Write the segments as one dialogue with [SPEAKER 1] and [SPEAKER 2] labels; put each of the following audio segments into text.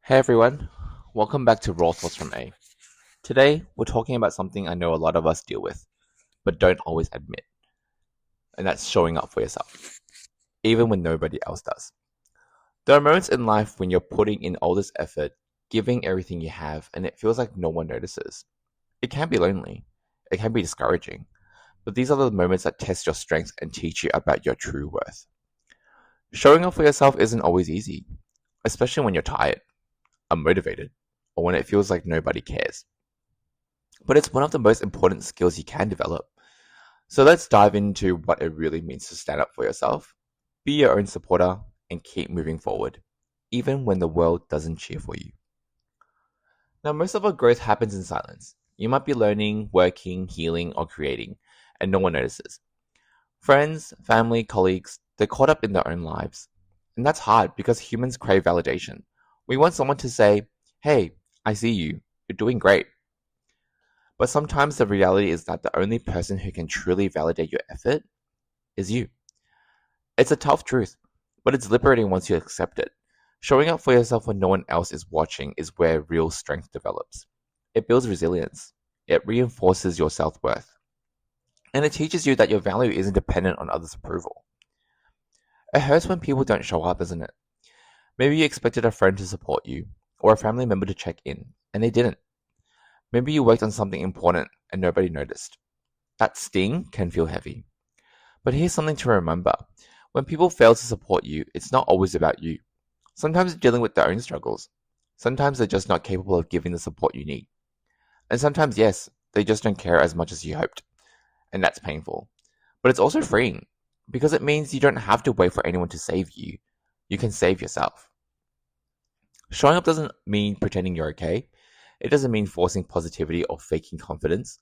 [SPEAKER 1] Hey everyone, welcome back to Raw Thoughts from A. Today, we're talking about something I know a lot of us deal with, but don't always admit, and that's showing up for yourself, even when nobody else does. There are moments in life when you're putting in all this effort, giving everything you have, and it feels like no one notices. It can be lonely, it can be discouraging, but these are the moments that test your strength and teach you about your true worth. Showing up for yourself isn't always easy, especially when you're tired, unmotivated, or when it feels like nobody cares. But it's one of the most important skills you can develop. So let's dive into what it really means to stand up for yourself, be your own supporter, and keep moving forward, even when the world doesn't cheer for you. Now, most of our growth happens in silence. You might be learning, working, healing, or creating, and no one notices. Friends, family, colleagues, they're caught up in their own lives. And that's hard because humans crave validation. We want someone to say, "Hey, I see you. You're doing great." But sometimes the reality is that the only person who can truly validate your effort is you. It's a tough truth, but it's liberating once you accept it. Showing up for yourself when no one else is watching is where real strength develops. It builds resilience, it reinforces your self worth, and it teaches you that your value isn't dependent on others' approval. It hurts when people don't show up, isn't it? Maybe you expected a friend to support you, or a family member to check in, and they didn't. Maybe you worked on something important and nobody noticed. That sting can feel heavy. But here's something to remember. When people fail to support you, it's not always about you. Sometimes they're dealing with their own struggles. Sometimes they're just not capable of giving the support you need. And sometimes, yes, they just don't care as much as you hoped. And that's painful. But it's also freeing because it means you don't have to wait for anyone to save you. You can save yourself. Showing up doesn't mean pretending you're okay. It doesn't mean forcing positivity or faking confidence.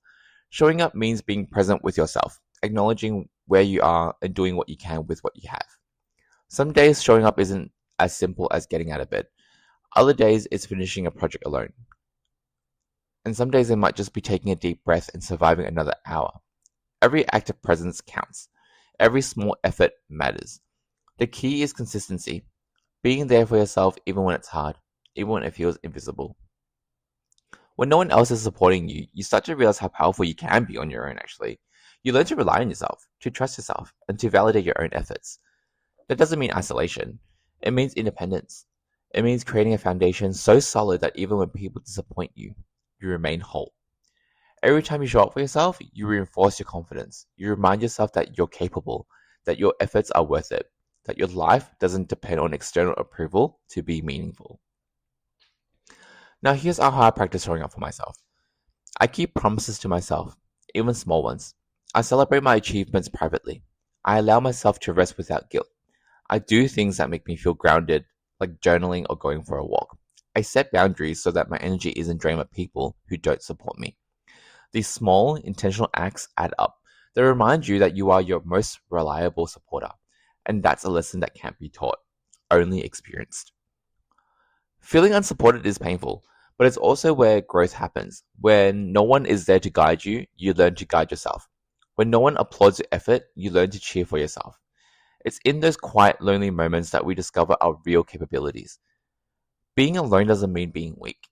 [SPEAKER 1] Showing up means being present with yourself, acknowledging where you are and doing what you can with what you have. Some days showing up isn't as simple as getting out of bed. Other days it's finishing a project alone. And some days it might just be taking a deep breath and surviving another hour. Every act of presence counts. Every small effort matters. The key is consistency. Being there for yourself even when it's hard, even when it feels invisible. When no one else is supporting you, you start to realize how powerful you can be on your own, actually. You learn to rely on yourself, to trust yourself, and to validate your own efforts. That doesn't mean isolation. It means independence. It means creating a foundation so solid that even when people disappoint you, you remain whole. Every time you show up for yourself, you reinforce your confidence. You remind yourself that you're capable, that your efforts are worth it, that your life doesn't depend on external approval to be meaningful. Now, here's how I practice showing up for myself. I keep promises to myself, even small ones. I celebrate my achievements privately. I allow myself to rest without guilt. I do things that make me feel grounded, like journaling or going for a walk. I set boundaries so that my energy isn't drained by people who don't support me. These small, intentional acts add up. They remind you that you are your most reliable supporter. And that's a lesson that can't be taught, only experienced. Feeling unsupported is painful, but it's also where growth happens. When no one is there to guide you, you learn to guide yourself. When no one applauds your effort, you learn to cheer for yourself. It's in those quiet, lonely moments that we discover our real capabilities. Being alone doesn't mean being weak.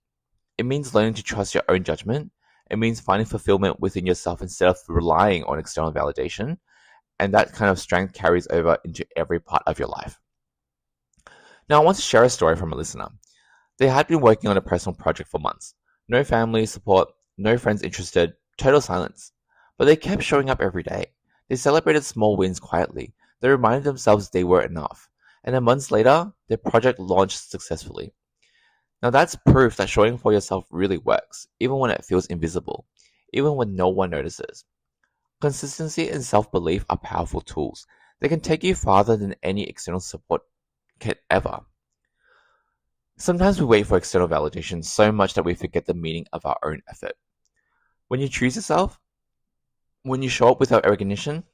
[SPEAKER 1] It means learning to trust your own judgment. It means finding fulfillment within yourself instead of relying on external validation. And that kind of strength carries over into every part of your life. Now, I want to share a story from a listener. They had been working on a personal project for months. No family support, no friends interested, total silence. But they kept showing up every day. They celebrated small wins quietly. They reminded themselves they were enough. And then months later, their project launched successfully. Now that's proof that showing for yourself really works, even when it feels invisible, even when no one notices. Consistency and self-belief are powerful tools. They can take you farther than any external support can ever. Sometimes we wait for external validation so much that we forget the meaning of our own effort. When you choose yourself, when you show up without recognition,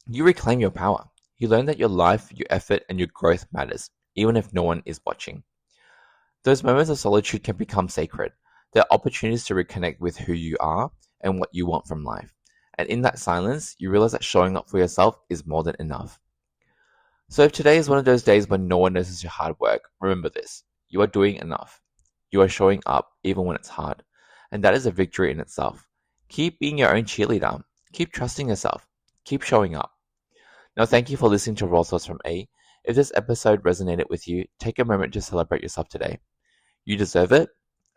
[SPEAKER 1] you reclaim your power. You learn that your life, your effort, and your growth matters, even if no one is watching. Those moments of solitude can become sacred. They're opportunities to reconnect with who you are and what you want from life. And in that silence, you realize that showing up for yourself is more than enough. So if today is one of those days when no one notices your hard work, remember this. You are doing enough. You are showing up even when it's hard. And that is a victory in itself. Keep being your own cheerleader. Keep trusting yourself. Keep showing up. Now, thank you for listening to Raw Thoughts from A. If this episode resonated with you, take a moment to celebrate yourself today. You deserve it.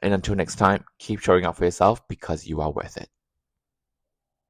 [SPEAKER 1] And until next time, keep showing up for yourself because you are worth it.